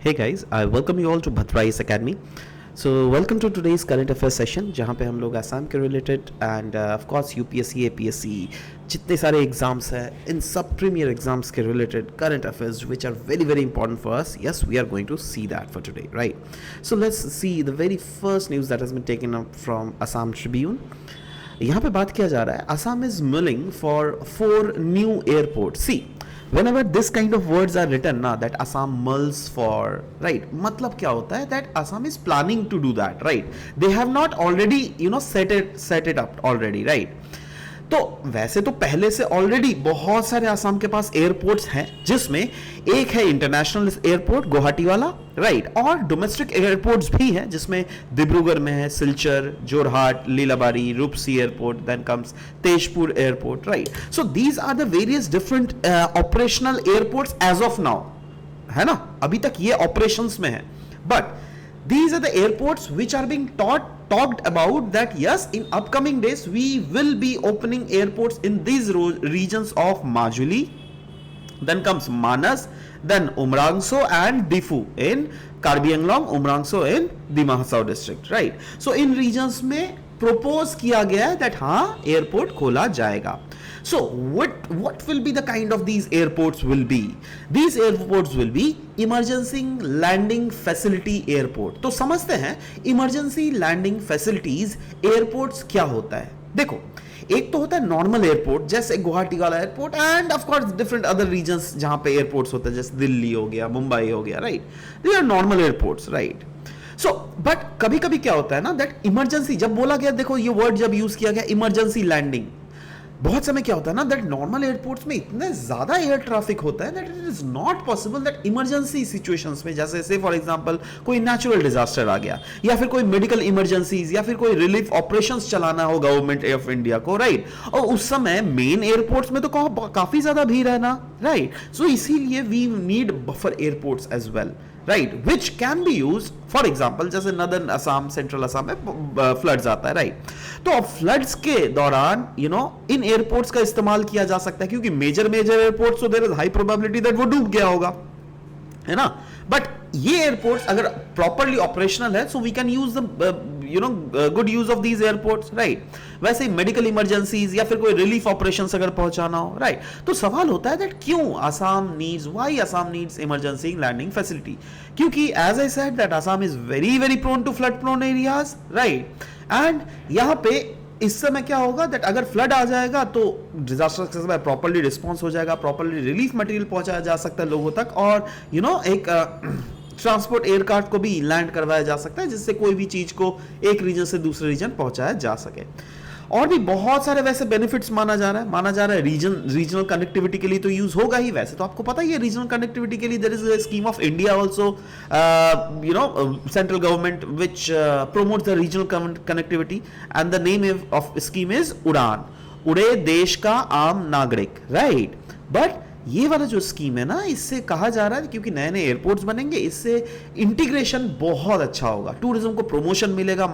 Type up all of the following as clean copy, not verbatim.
Hey guys, I welcome you all to Bhatrais Academy. So welcome to today's current affairs session जहाँ पे हम लोग आसाम के related and of course UPSC APSC जितने सारे exams हैं इन सब प्रीमियर एग्जाम्स के related current affairs which are very very important for us. Yes, we are going to see that for today, right? So let's see the very first news that has been taken up from Assam Tribune. यहाँ पे बात किया जा रहा है Assam is mulling for 4 new airports. See, whenever this kind of words are written na that Assam mulls for, right, मतलब क्या होता है that Assam is planning to do that, right? They have not already set it up already, right? तो वैसे तो पहले से already बहुत सारे आसाम के पास एयरपोर्ट्स हैं जिसमें एक है इंटरनेशनल एयरपोर्ट गुवाहाटी वाला, राइट, और डोमेस्टिक एयरपोर्ट्स भी हैं जिसमें डिब्रूगढ़ में है Silchar, Jorhat, Lilabari, Rupsi airport, then comes Tezpur airport, right. So these are the various different operational airports as of now, है ना, अभी तक ये ऑपरेशंस में है. But these are the airports which are being talked about that yes, in upcoming days we will be opening airports in these regions of Majuli, then comes Manas, then Umrangso and Difu in Karbi Anglong, Umrangso in Dima Hasao district, right? So in regions में propose किया गया है that हाँ airport खोला जाएगा. So what will be the kind of these airports will be? These airports will be emergency landing facility airport. तो समझते हैं emergency landing facilities airports क्या होता है. देखो, एक तो होता है नॉर्मल एयरपोर्ट जैसे गुवाहाटी वाला airport and of course different other regions जहां पे एयरपोर्ट्स होते हैं जैसे दिल्ली हो गया, मुंबई हो गया, right. They are normal airports, right. So but कभी कभी क्या होता है ना दैट इमरजेंसी जब बोला गया, देखो ये वर्ड जब यूज किया गया इमरजेंसी लैंडिंग, बहुत समय क्या होता है ना दैट नॉर्मल एयरपोर्ट्स में इतने ज्यादा एयर ट्रैफिक होता है that it is not possible that emergency situations में, जैसे से फॉर एग्जांपल कोई नेचुरल डिजास्टर आ गया या फिर कोई मेडिकल इमरजेंसीज या फिर कोई रिलीफ ऑपरेशंस चलाना हो गवर्नमेंट ऑफ इंडिया को, राइट, और उस समय मेन एयरपोर्ट्स में तो काफी ज्यादा भीड़ है ना, राइट. सो इसीलिए we need buffer airports as well, right, which can be used for example जैसे नदर्न असम, सेंट्रल असम में फ्लड्स आता है, राइट. तो फ्लड्स के दौरान इन एयरपोर्ट्स का इस्तेमाल किया जा सकता है क्योंकि major airports, so there is high probability that वो डूब गया होगा, है ना. बट ये एयरपोर्ट्स अगर प्रॉपरली ऑपरेशनल है so we can use the good use of these airports, right. वैसे ही मेडिकल इमरजेंसीज या फिर कोई रिलीफ ऑपरेशंस अगर पहुंचाना हो, राइट. तो सवाल होता है दैट क्यों why Assam needs emergency landing facility, क्योंकि as I said that Assam is very very prone to flood prone areas, right. And यहां पे इस समय क्या होगा दैट अगर फ्लड आ जाएगा तो डिजास्टर के समय प्रॉपर्ली रिस्पॉन्स हो जाएगा, प्रॉपर्ली रिलीफ मटेरियल पहुंचाया जा सकता है लोगों तक, और एक ट्रांसपोर्ट एयरक्राफ्ट को भी लैंड करवाया जा सकता है जिससे कोई भी चीज को एक रीजन से दूसरे रीजन पहुंचाया जा सके. और भी बहुत सारे वैसे बेनिफिट्स माना जा रहा है रीजनल कनेक्टिविटी के लिए तो यूज होगा ही. वैसे तो आपको पता ही है रीजनल कनेक्टिविटी के लिए there is a scheme of India also, central government which promotes the regional connectivity and the name of scheme is उड़ान, उड़े देश का आम नागरिक, राइट. बट ये वाला जो स्कीम है ना, इससे कहा जा रहा है क्योंकि नए नए एयरपोर्ट्स बनेंगे, इससे इंटीग्रेशन बहुत अच्छा होगा, टूरिज्म को प्रमोशन मिलेगा,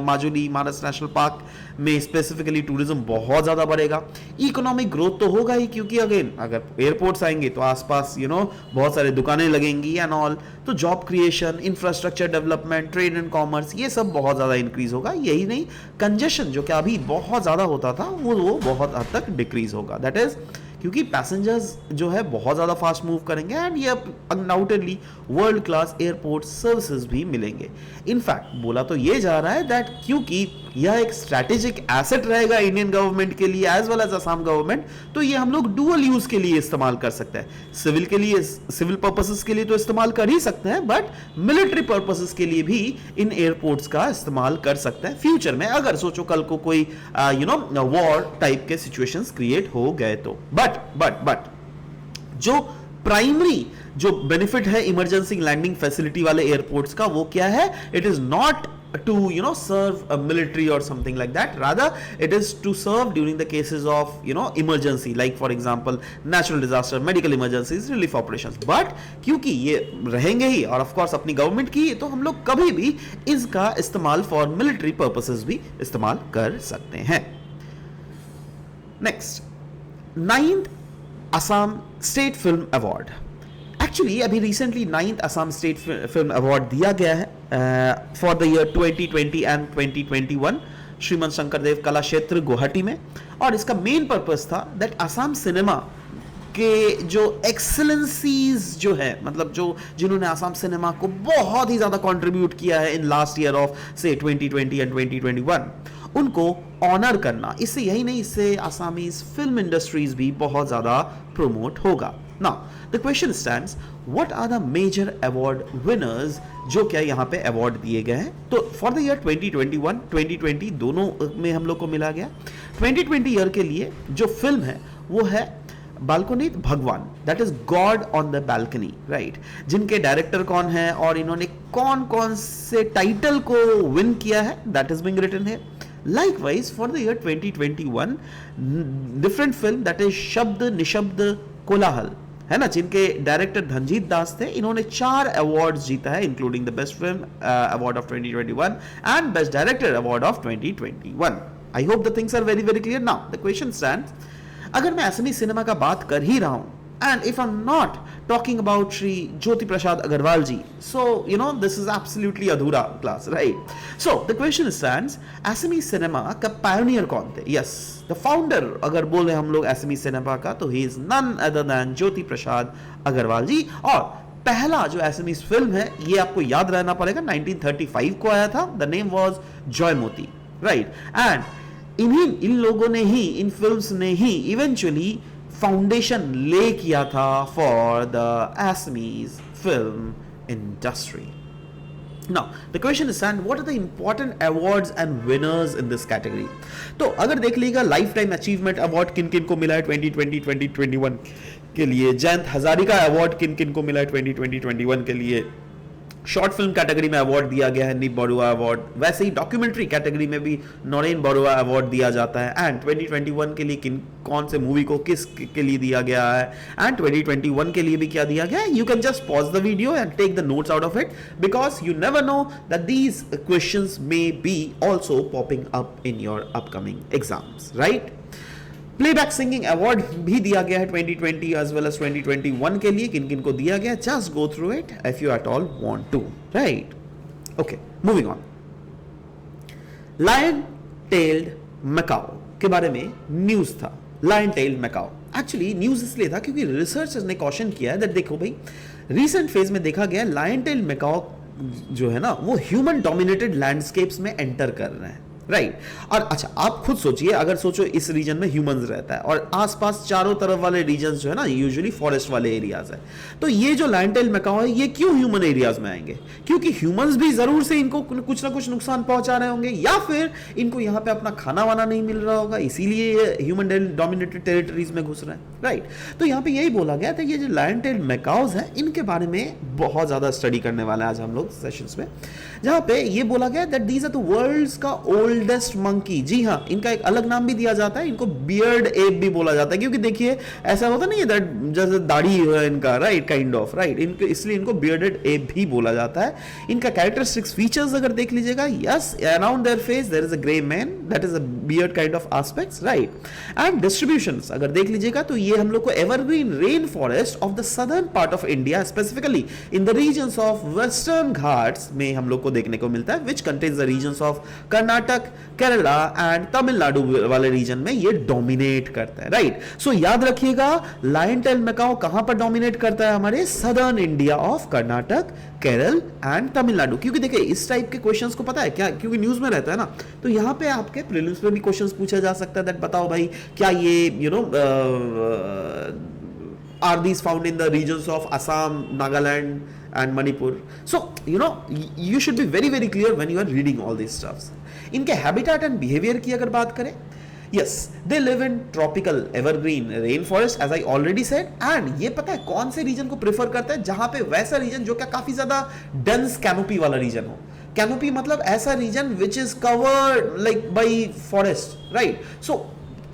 माजुली मानस नेशनल पार्क में स्पेसिफिकली टूरिज्म बहुत ज्यादा बढ़ेगा, इकोनॉमिक ग्रोथ तो होगा ही क्योंकि अगेन अगर एयरपोर्ट्स आएंगे तो आसपास बहुत सारे दुकानें लगेंगी एंड ऑल, तो job creation, infrastructure development, trade and commerce, ये सब बहुत ज्यादा इंक्रीज होगा. यही नहीं, कंजेशन जो कि अभी बहुत ज्यादा होता था वो बहुत हद तक डिक्रीज होगा, दैट इज क्योंकि पैसेंजर्स जो है बहुत ज़्यादा फास्ट मूव करेंगे एंड ये undoubtedly world class airport services भी मिलेंगे. इनफैक्ट बोला तो ये जा रहा है दैट क्योंकि यह एक स्ट्रैटेजिक एसेट रहेगा इंडियन गवर्नमेंट के लिए as well as Assam government, तो ये हम लोग डुअल यूज के लिए इस्तेमाल कर सकते हैं. सिविल के लिए, सिविल पर्पसेस के लिए तो इस्तेमाल कर ही सकते हैं, बट मिलिट्री पर्पसेस के लिए भी इन एयरपोर्ट्स का इस्तेमाल कर सकते हैं फ्यूचर में, अगर सोचो कल को कोई वॉर टाइप के सिचुएशंस क्रिएट हो गए तो. बट जो प्राइमरी जो बेनिफिट है इमरजेंसी लैंडिंग फैसिलिटी वाले एयरपोर्ट्स का वो क्या है, it is not to serve a military or something like that, rather it is to serve during the cases of emergency, like for example natural disaster, medical emergencies, relief operations. but क्योंकि ये रहेंगे ही और of course अपनी government की, तो हम लोग कभी भी इसका इस्तेमाल फॉर मिलिट्री पर्पसेस भी इस्तेमाल कर सकते हैं. Next, 9th Assam State Film Award. Actually अभी recently 9th Assam state film award दिया गया है for the year 2020 and 2021 Srimanta Sankardev Kala Kshetra Guwahati में। और इसका मेन पर्पस था दैट असम सिनेमा के जो एक्सेलेंसीज जो है, मतलब जो जिन्होंने असम सिनेमा को बहुत ही ज़्यादा कंट्रीब्यूट किया है इन लास्ट ईयर ऑफ से 2020 एंड 2021, उनको ऑनर करना। इससे यही नहीं, इससे आसामीज फिल्म इंडस्ट्रीज भी बहुत ज़्यादा प्रोमोट होगा। Now the question stands, what are the major award winners जो क्या यहाँ पे अवार्ड दिए गए हैं। तो फॉर द ईयर 2021 2020 दोनों में हम लोग को मिला गया। 2020 ईयर के लिए जो फिल्म है वो है बालकनी भगवान, that is God on the balcony, right. जिनके डायरेक्टर कौन है और इन्होंने कौन कौन से टाइटल को विन किया है, दैट इज बीइंग रिटन है। Likewise, for the year 2021, different film that is शब्द निशब्द कोलाहल है ना, जिनके डायरेक्टर धनजीत दास थे। इन्होंने 4 अवार्ड्स जीता है, including the best film award of 2021 and best director award of 2021। I hope the things are very very clear. Now the question stands, अगर मैं असमी सिनेमा का बात कर ही रहा हूं, and if I'm not talking about Shri Jyoti Prasad Agarwal ji, so you know this is absolutely adhura class, right? So the question stands, Assamese cinema का pioneer कौन थे? Yes, the founder अगर बोले हम लोग Assamese cinema का, तो he is none other than Jyoti Prasad Agarwal जी। और पहला जो Assamese फिल्म है ये आपको याद रहना पड़ेगा, 1935 को आया था। The name was Joymoti, right? And इन लोगों ने ही, इन फिल्म्स ने ही इवेंचुअली फाउंडेशन ले किया था for the Assamese film industry. Now the question is, and what are the important awards and winners in this category? तो अगर देख लीजिएगा लाइफ टाइम अचीवमेंट अवार्ड किन किन को मिला है 2020 2021 के लिए, जयंत हजारिका अवार्ड किन किन को मिला है 2020 21 के लिए, शॉर्ट फिल्म कैटेगरी में अवार्ड दिया गया है नीप बरुआ अवार्ड, वैसे ही डॉक्यूमेंट्री कैटेगरी में भी नोरेन बरुआ अवार्ड दिया जाता है। एंड 2021 के लिए किन कौन से मूवी को किस के लिए दिया गया है, एंड 2021 के लिए भी क्या दिया गया है। You can just pause the video and take the notes out of it, because you never know that these questions may be also popping up in your upcoming exams, right. Playback singing award भी दिया गया है 2020 as well as 2021 के लिए, किन किन को दिया गया, just go through it if you at all want to, right. Okay, moving on. Lion tailed macaque के बारे में न्यूज था। Lion tailed macaque actually news इसलिए था क्योंकि रिसर्चर्स ने क्वेश्चन किया है दैट देखो भाई, रिसेंट फेज में देखा गया लायन टेल्ड मैकाओ जो है ना वो ह्यूमन डोमिनेटेड लैंडस्केप्स में एंटर कर रहे हैं, राइट। और अच्छा आप खुद सोचिए, अगर सोचो इस रीजन में ह्यूमंस रहता है और आसपास चारों तरफ वाले रीजन्स जो है ना यूजुअली फॉरेस्ट वाले एरियाज है, तो ये जो लायन टेल मैकाओ है ये क्यों ह्यूमन एरियाज में आएंगे? क्योंकि ह्यूमंस भी जरूर से इनको कुछ ना कुछ नुकसान पहुंचा रहे होंगे, या फिर इनको यहाँ पे अपना खाना वाना नहीं मिल रहा होगा, इसीलिए ये ह्यूमन डोमिनेटेड टेरिटरीज में घुस रहे हैं, राइट। तो यहाँ पे यही बोला गया था, ये जो लायन टेल मैकाओज है इनके बारे में बहुत ज्यादा स्टडी करने वाले हैं आज हम लोग सेशंस में, जहाँ पे ये बोला गया that these are the world's का ओल्डेस्ट मंकी। जी हाँ, इनका एक अलग नाम भी दिया जाता है, इनको बियर्ड एप भी बोला जाता है, क्योंकि देखिए ऐसा होता नहीं है दैट जैसे दाढ़ी है इनका, राइट, काइंड ऑफ, राइट, इनको इसलिए इनको बियर्डेड एप भी बोला जाता है। इनका कैरेक्टरिस्टिक्स फीचर्स अगर देख लीजिएगा, yes, around their face there is a grey mane, that is a beard kind of aspects, right. And distributions अगर देख लीजिएगा तो ये हम लोग को evergreen rain forest of the southern part of India, specifically in the regions of western Ghats में हम लोग को देखने को मिलता है, which contains the regions of Karnataka, Kerala and Tamil Nadu वाले रीजन में ये डोमिनेट करता है, राइट। सो याद रखिएगा लायन टेल मैकाओ कहां पर डोमिनेट करता है? हमारे southern India of Karnataka, Kerala and Tamil Nadu. क्योंकि देखिए इस टाइप के क्वेश्चंस को पता है क्या, क्योंकि न्यूज में रहता है ना, तो यहां पे आपके प्रीलिम्स में भी क्वेश्चंस पूछा जा सकता है दैट बताओ भाई क्या ये you know are these found in the regions of Assam, Nagaland and Manipur? So you know you should be very very clear when you are reading all these stuffs. इनके habitat and behavior की अगर बात करें, yes, they live in tropical evergreen rainforest as I already said, and ये पता है कौन से रीजन को प्रेफर करता है? जहां पे वैसा रीजन जो क्या काफी ज्यादा dense canopy वाला रीजन हो। कैनोपी मतलब ऐसा region which is covered like by forest, right. So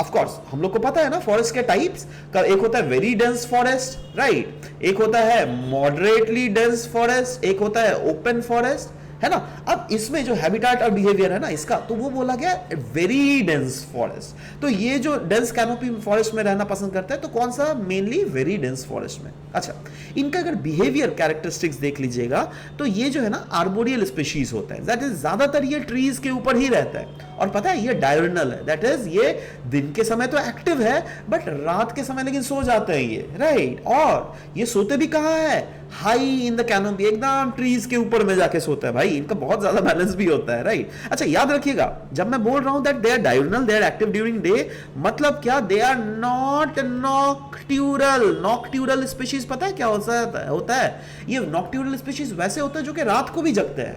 of course हम लोग को पता है ना फॉरेस्ट के टाइप्स का, एक होता है वेरी डेंस फॉरेस्ट, राइट, एक होता है मॉडरेटली डेंस फॉरेस्ट, एक होता है ओपन फॉरेस्ट, है ना। अब इसमें जो हैबिटेट और बिहेवियर है ना इसका, तो वो बोला गया वेरी डेंस फॉरेस्ट। तो ये जो डेंस कैनोपी फॉरेस्ट में रहना पसंद करता है, तो कौन सा, मेनली वेरी डेंस फॉरेस्ट में। अच्छा, इनका अगर बिहेवियर कैरेक्टरिस्टिक्स देख लीजिएगा तो ये जो है ना आर्बोरियल स्पीशीज होता है, दैट इज ज्यादातर ये ट्रीज के ऊपर ही रहता है। और पता है ये डायurnal है, दैट इज ये दिन के समय तो एक्टिव है बट रात के समय लेकिन सो जाते हैं ये, राइट। और ये सोते भी कहां है, हाई इन द कैनोपी, एकदम ट्रीज के ऊपर में जाके सोता है भाई, इनका बहुत ज्यादा बैलेंस भी होता है, राइट। अच्छा याद रखिएगा, जब मैं बोल रहा हूं that they are diurnal, they are active during day, मतलब क्या, they are not nocturnal. Nocturnal species पता है क्या होता है, ये नॉक्ट्यूरल स्पीशीज वैसे होते हैं जो कि रात को भी जगते हैं,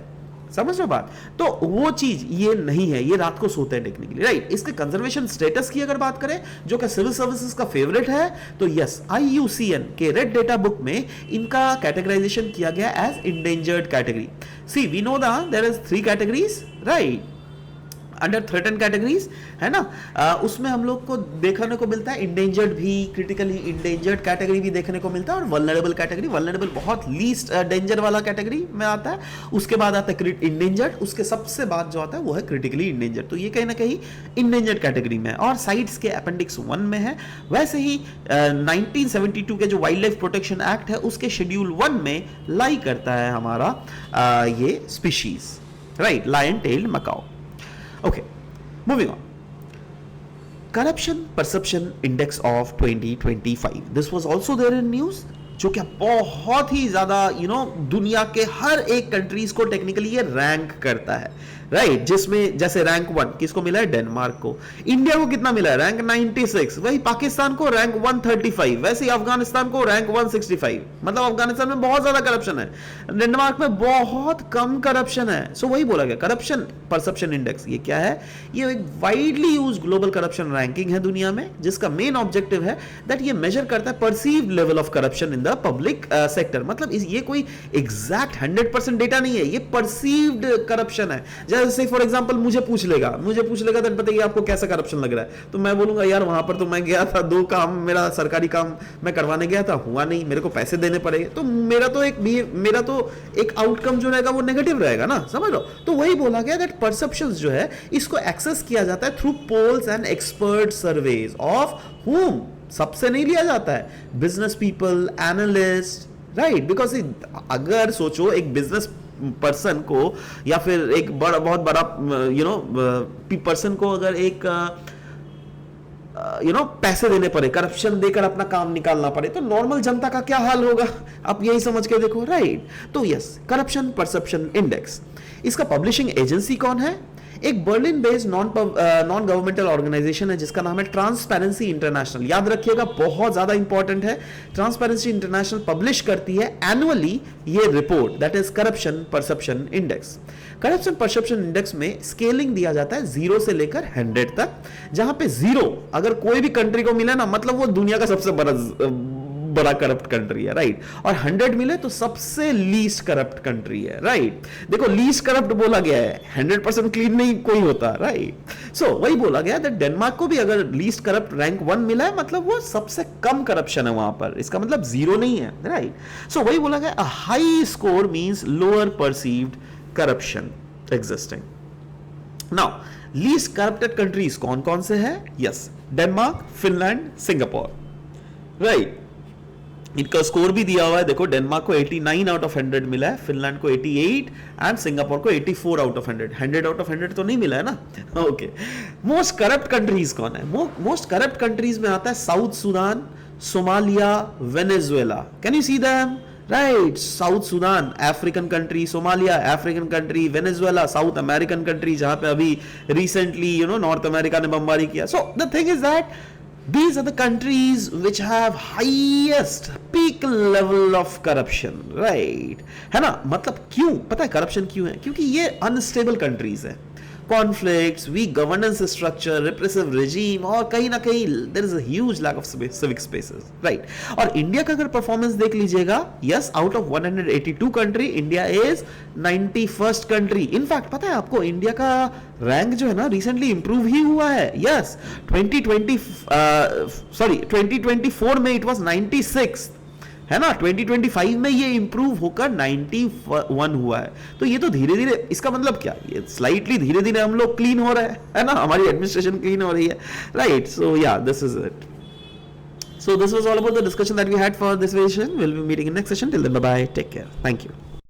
समझ रहे हो बात। तो वो चीज ये नहीं है, ये रात को सोते हैं टेक्निकली, राइट। इसके कंजर्वेशन स्टेटस की अगर बात करें, जो कि सिविल सर्विसेज का फेवरेट है, तो यस, IUCN के रेड डेटा बुक में इनका कैटेगराइजेशन किया गया as endangered category. See we know that there is 3 categories, right, under threatened categories, है ना। उसमें हम लोग को देखने को मिलता है इंडेंजर्ड भी, क्रिटिकली इंडेंजर्ड कैटेगरी भी देखने को मिलता है, और वल्नरेबल कैटेगरी। वल्नरेबल बहुत लीस्ट डेंजर वाला कैटेगरी में आता है, उसके बाद आता है इंडेंजर्ड, उसके सबसे बाद जो आता है वो है क्रिटिकली इंडेंजर्ड। तो ये कहीं ना कहीं इंडेंजर्ड कैटेगरी में है और साइट्स के अपेंडिक्स 1 में है। वैसे ही 1972 के जो वाइल्ड लाइफ प्रोटेक्शन एक्ट है उसके शेड्यूल 1 में लाई करता है हमारा ये species, right, lion tailed macaque. Okay, moving on. Corruption Perception Index of 2025. This was also there in news, जो क्या बहुत ही ज्यादा दुनिया के हर एक कंट्रीज को टेक्निकली ये रैंक करता है, राइट। जिसमें जैसे रैंक 1 किसको मिला है, डेनमार्क को। इंडिया को कितना मिला है, रैंक 96। वही पाकिस्तान को रैंक 135, वैसे ही अफगानिस्तान को रैंक 165। मतलब अफगानिस्तान में बहुत ज्यादा करप्शन है, डेनमार्क में बहुत कम करप्शन है। सो वही बोला गया करप्शन परसेप्शन इंडेक्स, ये क्या है, ये एक widely use global corruption ranking है दुनिया में, जिसका मेन ऑब्जेक्टिव है दैट ये मेजर करता है perceived level of corruption in the public sector. मतलब ये कोई एग्जैक्ट 100% डेटा नहीं है, ये परसीव्ड करप्शन है। जैसे फॉर एग्जांपल मुझे पूछ लेगा तो बताइए आपको कैसा करप्शन लग रहा है, तो मैं बोलूंगा यार वहां पर तो मैं गया था, 2 काम मेरा सरकारी काम मैं करवाने गया था, हुआ नहीं, मेरे को पैसे देने पड़े, तो मेरा तो एक आउटकम जो रहेगा वो नेगेटिव रहेगा ना, समझ लो। तो वही बोला गया दैट परसेप्शंस जो है इसको एक्सेस किया जाता है through polls and expert surveys of whom, सबसे नहीं लिया जाता है, business people, analyst, right. Because अगर सोचो एक बिजनेस पर्सन को या फिर एक बहुत बड़ा पर्सन को अगर एक पैसे देने पड़े, करप्शन देकर अपना काम निकालना पड़े, तो नॉर्मल जनता का क्या हाल होगा, आप यही समझ के देखो, राइट। तो यस, करप्शन परसेप्शन इंडेक्स, इसका पब्लिशिंग एजेंसी कौन है, एक Berlin based non governmental organisation है जिसका नाम है ट्रांसपेरेंसी इंटरनेशनल। याद रखिएगा, बहुत ज्यादा इंपॉर्टेंट है। ट्रांसपेरेंसी इंटरनेशनल पब्लिश करती है एनुअली ये report, that is corruption perception index. Corruption perception index में स्केलिंग दिया जाता है 0 से लेकर 100 तक, जहां पे 0 अगर कोई भी कंट्री को मिले ना, मतलब वो दुनिया का सबसे बड़ा करप्ट कंट्री है, राइट। और 100 मिले तो सबसे लीस्ट करप्ट कंट्री है, राइट। देखो लीस्ट करप्ट बोला गया है, 100% क्लीन नहीं कोई होता, राइट। सो वही बोला गया दैट डेनमार्क को भी अगर लीस्ट करप्ट रैंक 1 मिला है, मतलब वो सबसे कम करप्शन है वहां पर, इसका मतलब 0 नहीं है, राइट। सो वही बोला गया a high score means lower perceived corruption existing. Now least corrupted countries कौन कौन से हैं, yes, Denmark, Finland, Singapore, right. इनका स्कोर भी दिया हुआ है, देखो डेनमार्क को 89 आउट ऑफ 100 मिला है, फिनलैंड को 88 एंड सिंगापुर को 84 आउट ऑफ 100। 100 आउट ऑफ 100 तो नहीं मिला है ना, ओके। मोस्ट करप्ट कंट्रीज कौन है, मोस्ट करप्ट कंट्रीज में आता है south Sudan, Somalia, Venezuela. Can you see them, right. South Sudan African country, Somalia African country, Venezuela south American country, जहां पे अभी रिसेंटली नॉर्थ अमेरिका ने बमबारी किया। So the thing is that these are the countries which have highest peak level of corruption, right, है ना। मतलब क्यों, पता है करप्शन क्यों है, क्योंकि ये अनस्टेबल कंट्रीज है, conflicts, weak governance structure, repressive regime, और कहीं ना कहीं there is a huge lack of civic spaces, right. और इंडिया का अगर परफॉर्मेंस देख लीजिएगा, yes, out of 182 country India is 91st country. In fact पता है आपको इंडिया का रैंक जो है ना रिसेंटली इंप्रूव ही हुआ है, यस। 2024 में इट वाज 96, है ना, 2025 में ये इंप्रूव होकर 91 हुआ है। तो ये तो धीरे धीरे, इसका मतलब क्या, ये स्लाइटली धीरे धीरे हम लोग क्लीन हो रहे हैं, है ना, हमारी एडमिनिस्ट्रेशन क्लीन हो रही है, राइट। सो या this is it. So this was all about the discussion that we had for this session. We'll be meeting in next session. Till then, bye bye. Take care. Thank you.